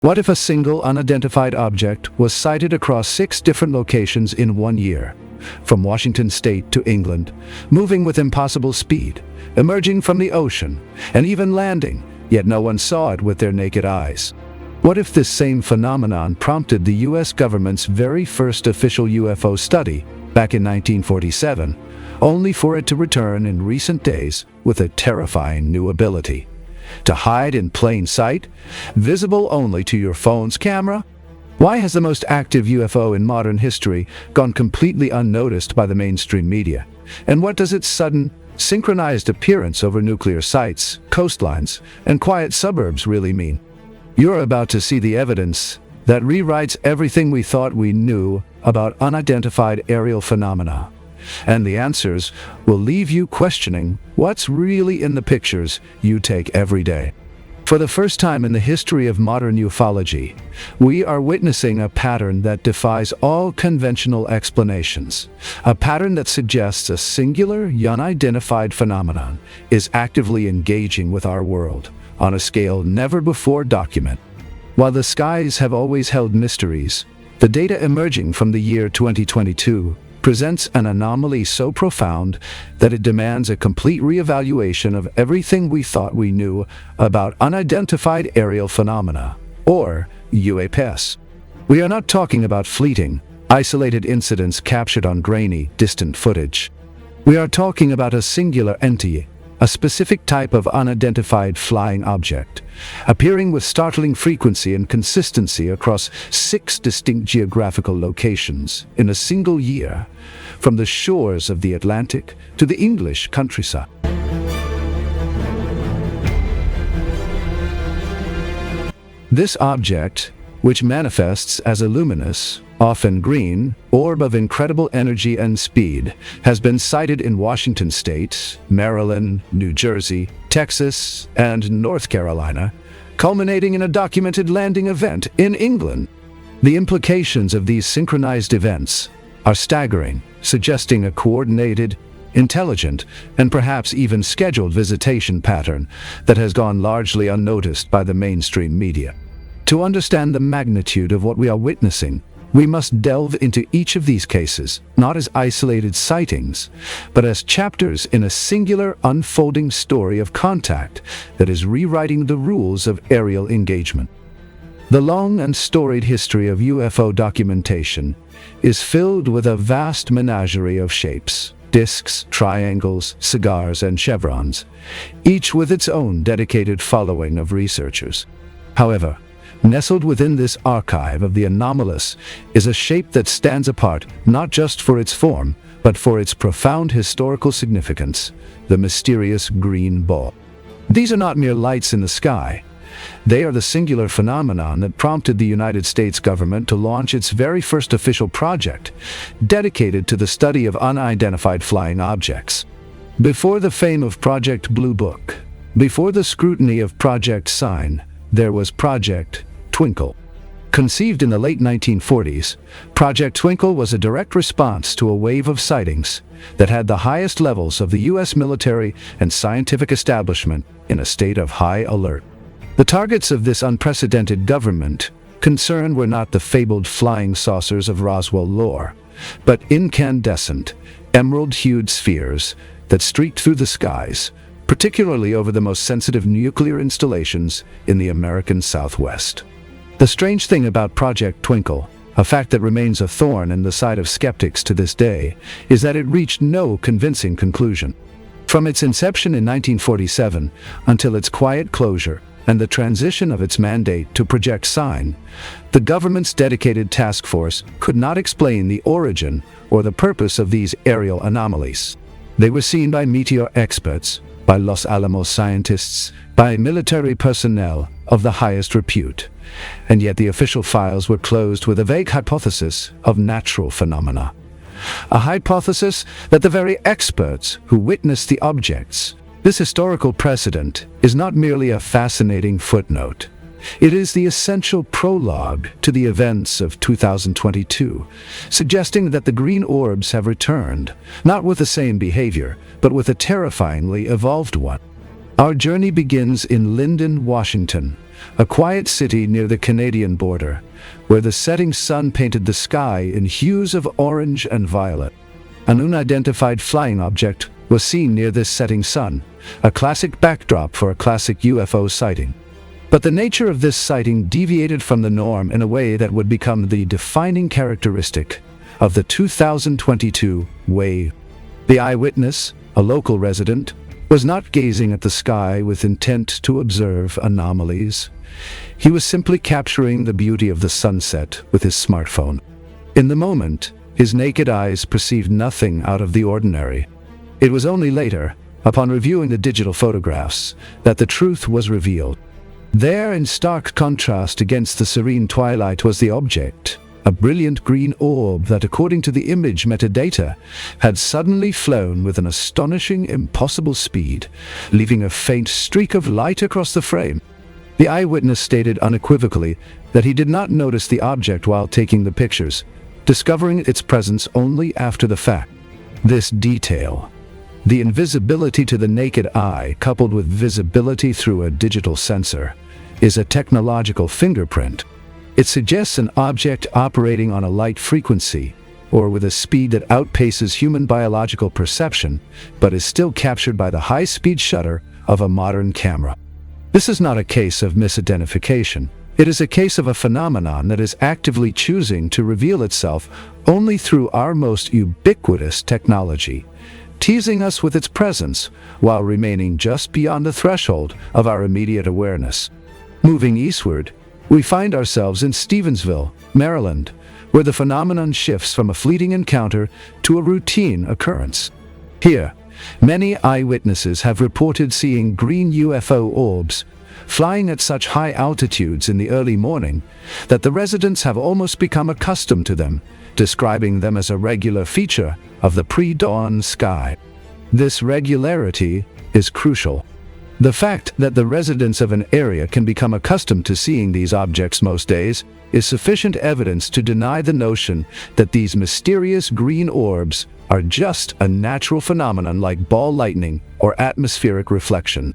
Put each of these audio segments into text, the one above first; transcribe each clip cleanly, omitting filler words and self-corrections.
What if a single unidentified object was sighted across 6 different locations in 1 year? From Washington state to England, moving with impossible speed, emerging from the ocean, and even landing, yet no one saw it with their naked eyes. What if this same phenomenon prompted the US government's very first official UFO study back in 1947, only for it to return in recent days with a terrifying new ability? To hide in plain sight, visible only to your phone's camera? Why has the most active UFO in modern history gone completely unnoticed by the mainstream media? And what does its sudden, synchronized appearance over nuclear sites, coastlines, and quiet suburbs really mean? You're about to see the evidence that rewrites everything we thought we knew about unidentified aerial phenomena. And the answers will leave you questioning what's really in the pictures you take every day. For the first time in the history of modern ufology, we are witnessing a pattern that defies all conventional explanations. A pattern that suggests a singular, unidentified phenomenon is actively engaging with our world on a scale never before documented. While the skies have always held mysteries, the data emerging from the year 2022 presents an anomaly so profound that it demands a complete reevaluation of everything we thought we knew about unidentified aerial phenomena, or UAPs. We are not talking about fleeting, isolated incidents captured on grainy, distant footage. We are talking about a singular entity, a specific type of unidentified flying object, appearing with startling frequency and consistency across 6 distinct geographical locations in a single year, from the shores of the Atlantic to the English countryside. This object, which manifests as a luminous, often green, orb of incredible energy and speed, has been sighted in Washington state, Maryland, New Jersey, Texas, and North Carolina, culminating in a documented landing event in England. The implications of these synchronized events are staggering, suggesting a coordinated, intelligent, and perhaps even scheduled visitation pattern that has gone largely unnoticed by the mainstream media. To understand the magnitude of what we are witnessing, we must delve into each of these cases, not as isolated sightings, but as chapters in a singular, unfolding story of contact that is rewriting the rules of aerial engagement. The long and storied history of UFO documentation is filled with a vast menagerie of shapes, discs, triangles, cigars, and chevrons, each with its own dedicated following of researchers. However, nestled within this archive of the anomalous is a shape that stands apart not just for its form, but for its profound historical significance: the mysterious green ball. These are not mere lights in the sky. They are the singular phenomenon that prompted the United States government to launch its very first official project, dedicated to the study of unidentified flying objects. Before the fame of Project Blue Book, before the scrutiny of Project Sign, there was Project Twinkle. Conceived in the late 1940s, Project Twinkle was a direct response to a wave of sightings that had the highest levels of the U.S. military and scientific establishment in a state of high alert. The targets of this unprecedented government concern were not the fabled flying saucers of Roswell lore, but incandescent, emerald-hued spheres that streaked through the skies, particularly over the most sensitive nuclear installations in the American Southwest. The strange thing about Project Twinkle, a fact that remains a thorn in the side of skeptics to this day, is that it reached no convincing conclusion. From its inception in 1947 until its quiet closure and the transition of its mandate to Project Sign, the government's dedicated task force could not explain the origin or the purpose of these aerial anomalies. They were seen by meteor experts, by Los Alamos scientists, by military personnel of the highest repute, and yet the official files were closed with a vague hypothesis of natural phenomena. A hypothesis that the very experts who witnessed the objects. This historical precedent is not merely a fascinating footnote. It is the essential prologue to the events of 2022, suggesting that the green orbs have returned, not with the same behavior, but with a terrifyingly evolved one. Our journey begins in Lynden, Washington, a quiet city near the Canadian border, where the setting sun painted the sky in hues of orange and violet. An unidentified flying object was seen near this setting sun, a classic backdrop for a classic UFO sighting. But the nature of this sighting deviated from the norm in a way that would become the defining characteristic of the 2022 wave. The eyewitness, a local resident, was not gazing at the sky with intent to observe anomalies. He was simply capturing the beauty of the sunset with his smartphone. In the moment, his naked eyes perceived nothing out of the ordinary. It was only later, upon reviewing the digital photographs, that the truth was revealed. There, in stark contrast against the serene twilight, was the object, a brilliant green orb that, according to the image metadata, had suddenly flown with an astonishing, impossible speed, leaving a faint streak of light across the frame. The eyewitness stated unequivocally that he did not notice the object while taking the pictures, discovering its presence only after the fact. This detail, the invisibility to the naked eye coupled with visibility through a digital sensor, is a technological fingerprint. It suggests an object operating on a light frequency, or with a speed that outpaces human biological perception, but is still captured by the high-speed shutter of a modern camera. This is not a case of misidentification. It is a case of a phenomenon that is actively choosing to reveal itself only through our most ubiquitous technology, teasing us with its presence while remaining just beyond the threshold of our immediate awareness. Moving eastward, we find ourselves in Stevensville, Maryland, where the phenomenon shifts from a fleeting encounter to a routine occurrence. Here, many eyewitnesses have reported seeing green UFO orbs flying at such high altitudes in the early morning that the residents have almost become accustomed to them, describing them as a regular feature of the pre-dawn sky. This regularity is crucial. The fact that the residents of an area can become accustomed to seeing these objects most days is sufficient evidence to deny the notion that these mysterious green orbs are just a natural phenomenon like ball lightning or atmospheric reflection.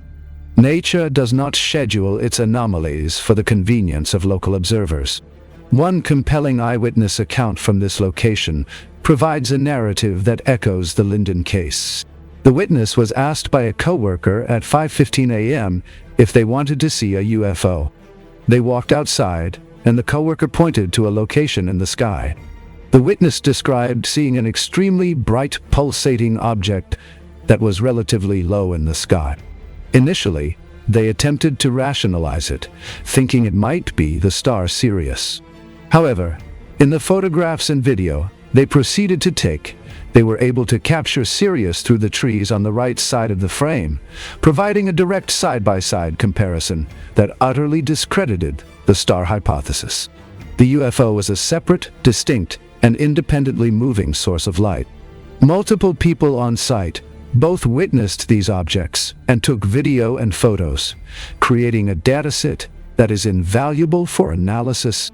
Nature does not schedule its anomalies for the convenience of local observers. One compelling eyewitness account from this location provides a narrative that echoes the Lynden case. The witness was asked by a coworker at 5:15 a.m. if they wanted to see a UFO. They walked outside, and the coworker pointed to a location in the sky. The witness described seeing an extremely bright, pulsating object that was relatively low in the sky. Initially, they attempted to rationalize it, thinking it might be the star Sirius. However, in the photographs and video they proceeded to take, they were able to capture Sirius through the trees on the right side of the frame, providing a direct side-by-side comparison that utterly discredited the star hypothesis. The UFO was a separate, distinct, and independently moving source of light. Multiple people on site both witnessed these objects and took video and photos, creating a dataset that is invaluable for analysis.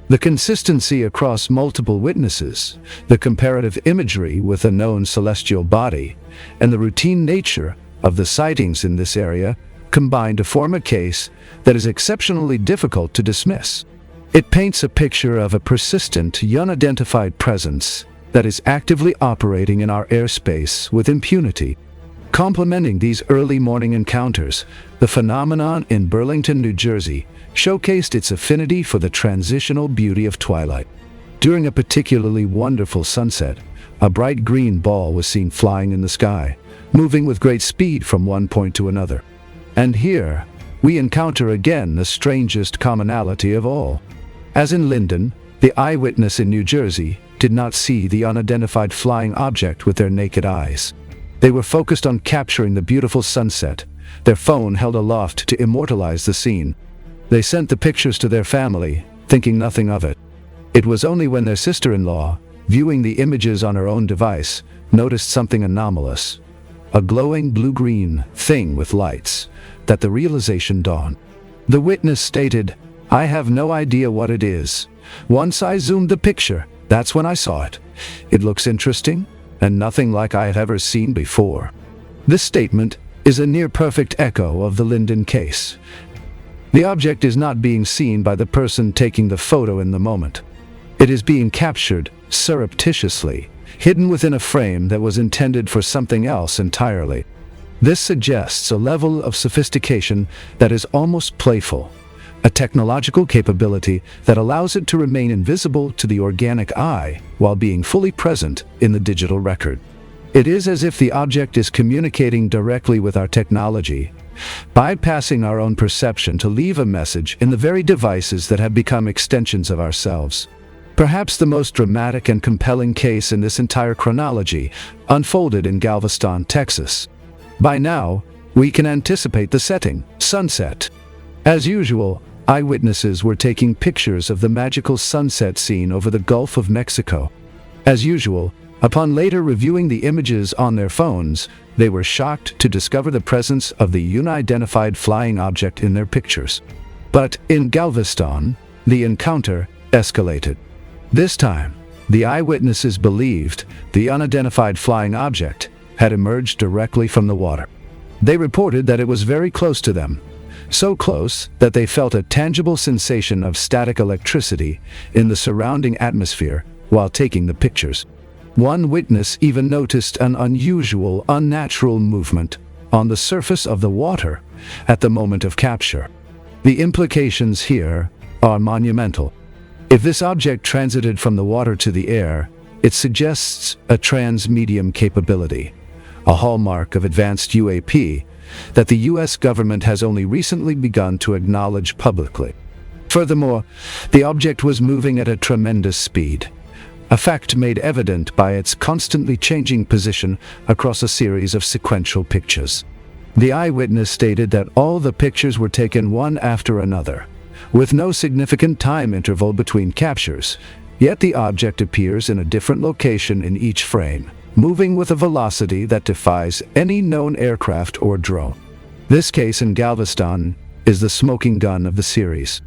The consistency across multiple witnesses, the comparative imagery with a known celestial body, and the routine nature of the sightings in this area combine to form a case that is exceptionally difficult to dismiss. It paints a picture of a persistent, unidentified presence that is actively operating in our airspace with impunity. Complementing these early morning encounters, the phenomenon in Burlington, New Jersey, showcased its affinity for the transitional beauty of twilight. During a particularly wonderful sunset, a bright green ball was seen flying in the sky, moving with great speed from one point to another. And here, we encounter again the strangest commonality of all. As in Lynden, the eyewitness in New Jersey did not see the unidentified flying object with their naked eyes. They were focused on capturing the beautiful sunset, their phone held aloft to immortalize the scene. They sent the pictures to their family, thinking nothing of it. It was only when their sister-in-law, viewing the images on her own device, noticed something anomalous, a glowing blue-green thing with lights, that the realization dawned. The witness stated, "I have no idea what it is. Once I zoomed the picture, that's when I saw it. It looks interesting, and nothing like I have ever seen before." This statement is a near-perfect echo of the Lynden case. The object is not being seen by the person taking the photo in the moment. It is being captured surreptitiously, hidden within a frame that was intended for something else entirely. This suggests a level of sophistication that is almost playful, a technological capability that allows it to remain invisible to the organic eye while being fully present in the digital record. It is as if the object is communicating directly with our technology, bypassing our own perception to leave a message in the very devices that have become extensions of ourselves. Perhaps the most dramatic and compelling case in this entire chronology unfolded in Galveston, Texas. By now, we can anticipate the setting, sunset. As usual, eyewitnesses were taking pictures of the magical sunset scene over the Gulf of Mexico. As usual, upon later reviewing the images on their phones, they were shocked to discover the presence of the unidentified flying object in their pictures. But in Galveston, the encounter escalated. This time, the eyewitnesses believed the unidentified flying object had emerged directly from the water. They reported that it was very close to them, so close that they felt a tangible sensation of static electricity in the surrounding atmosphere while taking the pictures. One witness even noticed an unusual, unnatural movement on the surface of the water at the moment of capture. The implications here are monumental. If this object transited from the water to the air, it suggests a transmedium capability, a hallmark of advanced UAP that the US government has only recently begun to acknowledge publicly. Furthermore, the object was moving at a tremendous speed, a fact made evident by its constantly changing position across a series of sequential pictures. The eyewitness stated that all the pictures were taken one after another, with no significant time interval between captures, yet the object appears in a different location in each frame, moving with a velocity that defies any known aircraft or drone. This case in Galveston is the smoking gun of the series.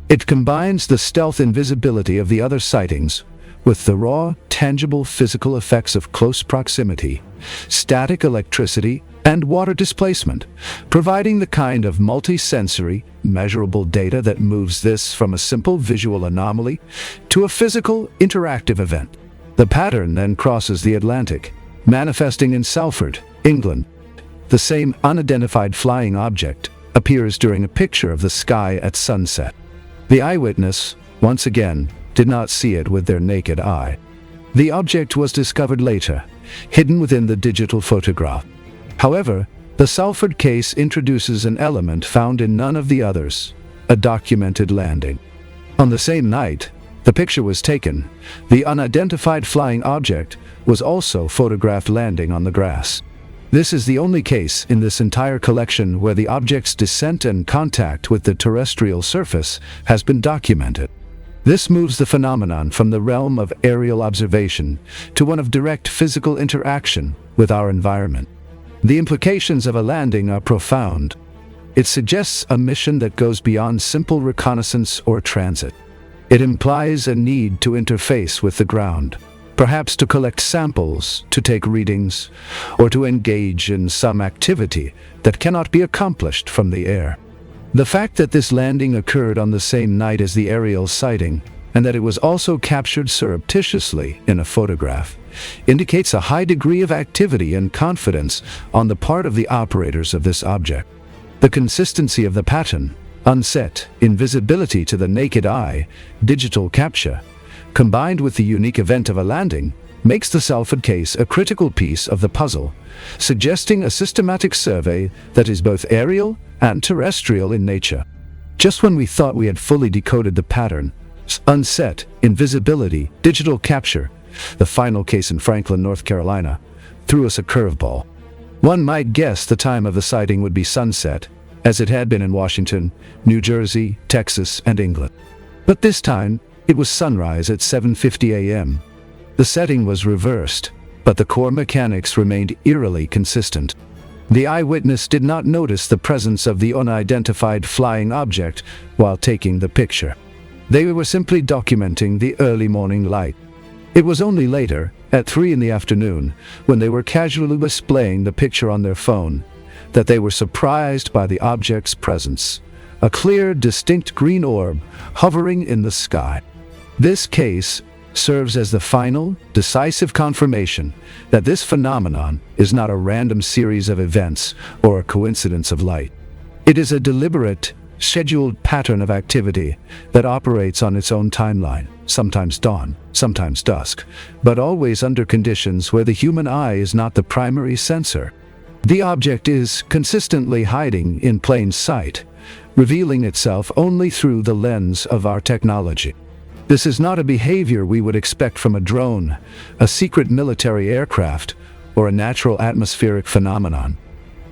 It combines the stealth invisibility of the other sightings with the raw, tangible physical effects of close proximity, static electricity, and water displacement, providing the kind of multi-sensory, measurable data that moves this from a simple visual anomaly to a physical, interactive event. The pattern then crosses the Atlantic, manifesting in Salford, England. The same unidentified flying object appears during a picture of the sky at sunset. The eyewitness, once again, did not see it with their naked eye. The object was discovered later, hidden within the digital photograph. However, the Salford case introduces an element found in none of the others, a documented landing. On the same night the picture was taken, the unidentified flying object was also photographed landing on the grass. This is the only case in this entire collection where the object's descent and contact with the terrestrial surface has been documented. This moves the phenomenon from the realm of aerial observation to one of direct physical interaction with our environment. The implications of a landing are profound. It suggests a mission that goes beyond simple reconnaissance or transit. It implies a need to interface with the ground, perhaps to collect samples, to take readings, or to engage in some activity that cannot be accomplished from the air. The fact that this landing occurred on the same night as the aerial sighting, and that it was also captured surreptitiously in a photograph, indicates a high degree of activity and confidence on the part of the operators of this object. The consistency of the pattern, unset, invisibility to the naked eye, digital capture, combined with the unique event of a landing, makes the Salford case a critical piece of the puzzle, suggesting a systematic survey that is both aerial and terrestrial in nature. Just when we thought we had fully decoded the pattern, unset, invisibility, digital capture, the final case in Franklin, North Carolina, threw us a curveball. One might guess the time of the sighting would be sunset, as it had been in Washington, New Jersey, Texas, and England. But this time, it was sunrise at 7:50 a.m. The setting was reversed, but the core mechanics remained eerily consistent. The eyewitness did not notice the presence of the unidentified flying object while taking the picture. They were simply documenting the early morning light. It was only later, at 3 in the afternoon, when they were casually displaying the picture on their phone, that they were surprised by the object's presence, a clear, distinct green orb hovering in the sky. This case serves as the final, decisive confirmation that this phenomenon is not a random series of events or a coincidence of light. It is a deliberate, scheduled pattern of activity that operates on its own timeline, sometimes dawn, sometimes dusk, but always under conditions where the human eye is not the primary sensor. The object is consistently hiding in plain sight, revealing itself only through the lens of our technology. This is not a behavior we would expect from a drone, a secret military aircraft, or a natural atmospheric phenomenon.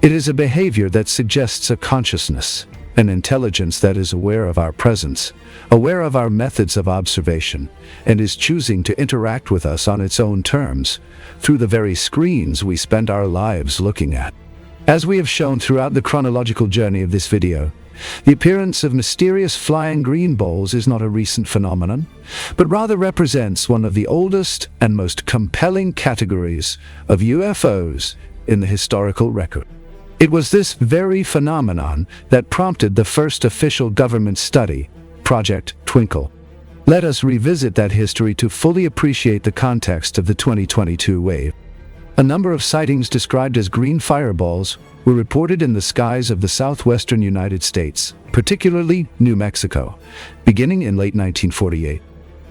It is a behavior that suggests a consciousness, an intelligence that is aware of our presence, aware of our methods of observation, and is choosing to interact with us on its own terms, through the very screens we spend our lives looking at. As we have shown throughout the chronological journey of this video, the appearance of mysterious flying green balls is not a recent phenomenon, but rather represents one of the oldest and most compelling categories of UFOs in the historical record. It was this very phenomenon that prompted the first official government study, Project Twinkle. Let us revisit that history to fully appreciate the context of the 2022 wave. A number of sightings described as green fireballs were reported in the skies of the southwestern United States, particularly New Mexico, beginning in late 1948.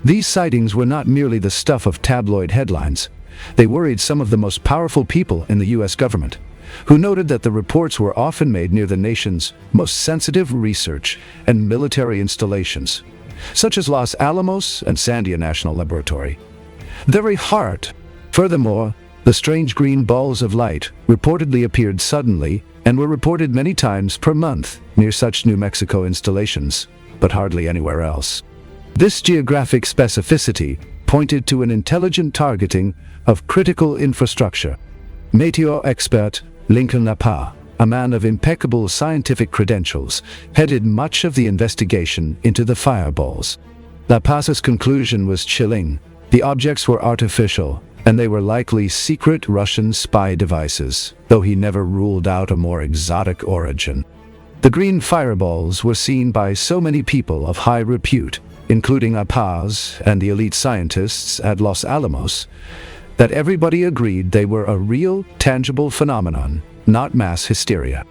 These sightings were not merely the stuff of tabloid headlines. They worried some of the most powerful people in the U.S. government, who noted that the reports were often made near the nation's most sensitive research and military installations, such as Los Alamos and Sandia National Laboratory. The very heart. Furthermore, the strange green balls of light reportedly appeared suddenly and were reported many times per month near such New Mexico installations, but hardly anywhere else. This geographic specificity pointed to an intelligent targeting of critical infrastructure. Meteor expert Lynden, a man of impeccable scientific credentials, headed much of the investigation into the fireballs. La Paz's conclusion was chilling. The objects were artificial, and they were likely secret Russian spy devices, though he never ruled out a more exotic origin. The green fireballs were seen by so many people of high repute, including La Paz and the elite scientists at Los Alamos, that everybody agreed they were a real, tangible phenomenon, not mass hysteria.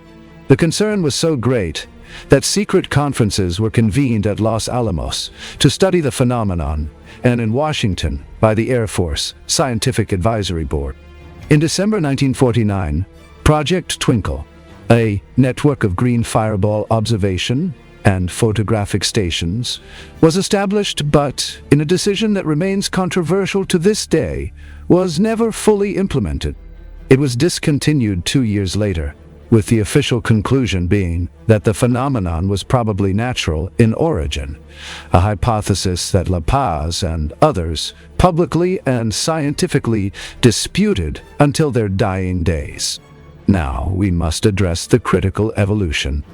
The concern was so great that secret conferences were convened at Los Alamos to study the phenomenon, and in Washington by the Air Force Scientific Advisory Board. In December 1949, Project Twinkle, a network of green fireball observation and photographic stations, was established, but, in a decision that remains controversial to this day, was never fully implemented. It was discontinued 2 years later, with the official conclusion being that the phenomenon was probably natural in origin, a hypothesis that La Paz and others publicly and scientifically disputed until their dying days. Now we must address the critical evolution.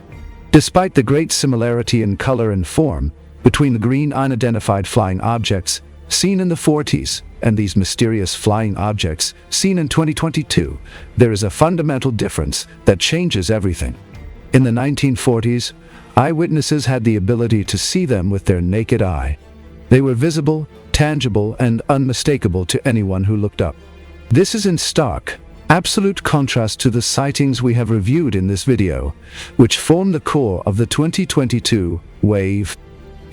Despite the great similarity in color and form between the green unidentified flying objects seen in the 40s and these mysterious flying objects seen in 2022, there is a fundamental difference that changes everything. In the 1940s, eyewitnesses had the ability to see them with their naked eye. They were visible, tangible, and unmistakable to anyone who looked up. This is in stark, absolute contrast to the sightings we have reviewed in this video, which form the core of the 2022 wave.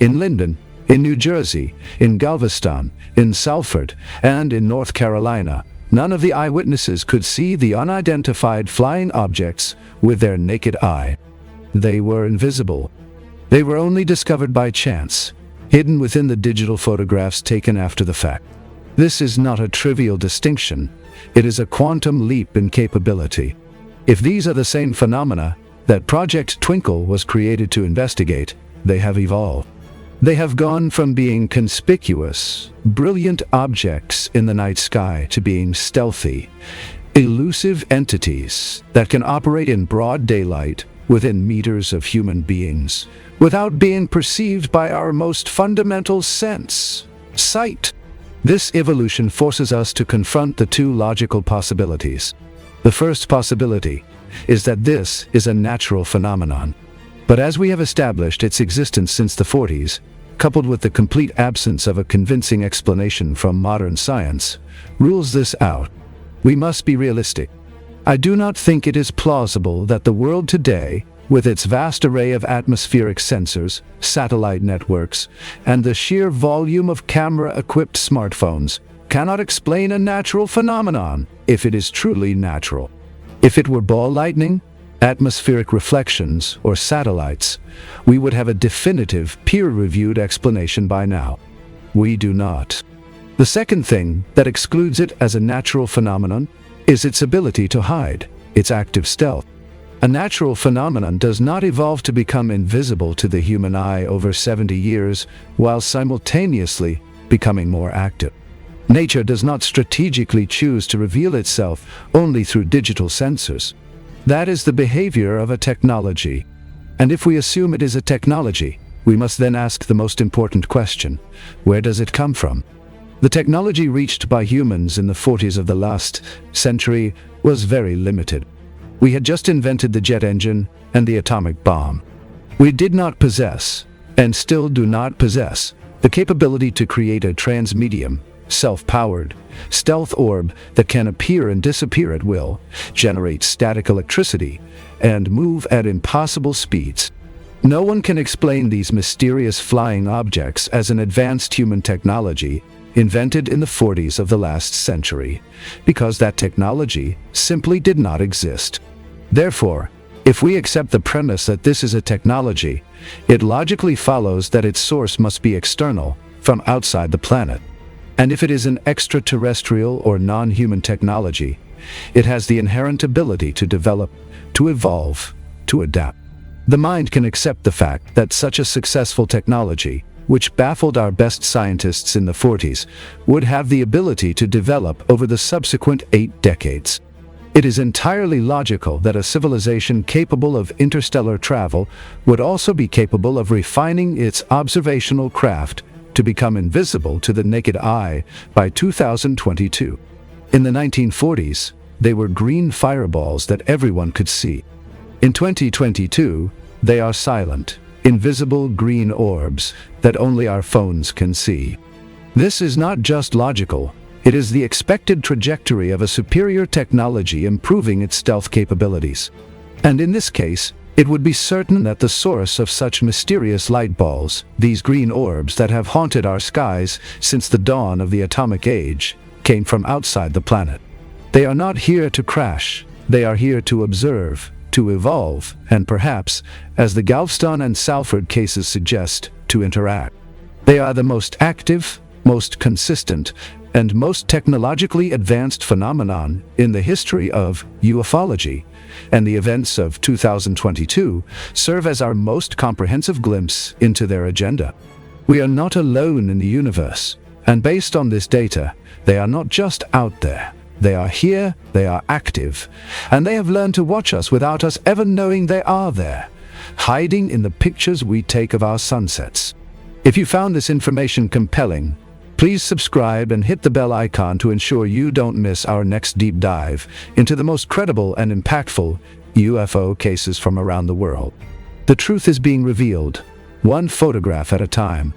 In Lynden, in New Jersey, in Galveston, in Salford, and in North Carolina, none of the eyewitnesses could see the unidentified flying objects with their naked eye. They were invisible. They were only discovered by chance, hidden within the digital photographs taken after the fact. This is not a trivial distinction. It is a quantum leap in capability. If these are the same phenomena that Project Twinkle was created to investigate, they have evolved. They have gone from being conspicuous, brilliant objects in the night sky to being stealthy, elusive entities that can operate in broad daylight within meters of human beings, without being perceived by our most fundamental sense, sight. This evolution forces us to confront the two logical possibilities. The first possibility is that this is a natural phenomenon. But as we have established its existence since the 40s, coupled with the complete absence of a convincing explanation from modern science, rules this out. We must be realistic. I do not think it is plausible that the world today, with its vast array of atmospheric sensors, satellite networks, and the sheer volume of camera-equipped smartphones, cannot explain a natural phenomenon, if it is truly natural. If it were ball lightning, atmospheric reflections, or satellites, we would have a definitive, peer-reviewed explanation by now. We do not. The second thing that excludes it as a natural phenomenon is its ability to hide, its active stealth. A natural phenomenon does not evolve to become invisible to the human eye over 70 years while simultaneously becoming more active. Nature does not strategically choose to reveal itself only through digital sensors. That is the behavior of a technology. And if we assume it is a technology, we must then ask the most important question: where does it come from? The technology reached by humans in the 40s of the last century was very limited. We had just invented the jet engine and the atomic bomb. We did not possess, and still do not possess, the capability to create a transmedium, self-powered, stealth orb that can appear and disappear at will, generate static electricity, and move at impossible speeds. No one can explain these mysterious flying objects as an advanced human technology invented in the 40s of the last century, because that technology simply did not exist. Therefore, if we accept the premise that this is a technology, it logically follows that its source must be external, from outside the planet. And if it is an extraterrestrial or non-human technology, it has the inherent ability to develop, to evolve, to adapt. The mind can accept the fact that such a successful technology, which baffled our best scientists in the 40s, would have the ability to develop over the subsequent 8 decades. It is entirely logical that a civilization capable of interstellar travel would also be capable of refining its observational craft to become invisible to the naked eye by 2022. In the 1940s, they were green fireballs that everyone could see. In 2022, they are silent, invisible green orbs that only our phones can see. This is not just logical, it is the expected trajectory of a superior technology improving its stealth capabilities. And in this case, it would be certain that the source of such mysterious light balls, these green orbs that have haunted our skies since the dawn of the atomic age, came from outside the planet. They are not here to crash, they are here to observe, to evolve, and perhaps, as the Galveston and Salford cases suggest, to interact. They are the most active, most consistent, and most technologically advanced phenomenon in the history of ufology, and the events of 2022 serve as our most comprehensive glimpse into their agenda. We are not alone in the universe, and based on this data, they are not just out there. They are here, they are active, and they have learned to watch us without us ever knowing they are there, hiding in the pictures we take of our sunsets. If you found this information compelling, please subscribe and hit the bell icon to ensure you don't miss our next deep dive into the most credible and impactful UFO cases from around the world. The truth is being revealed, one photograph at a time.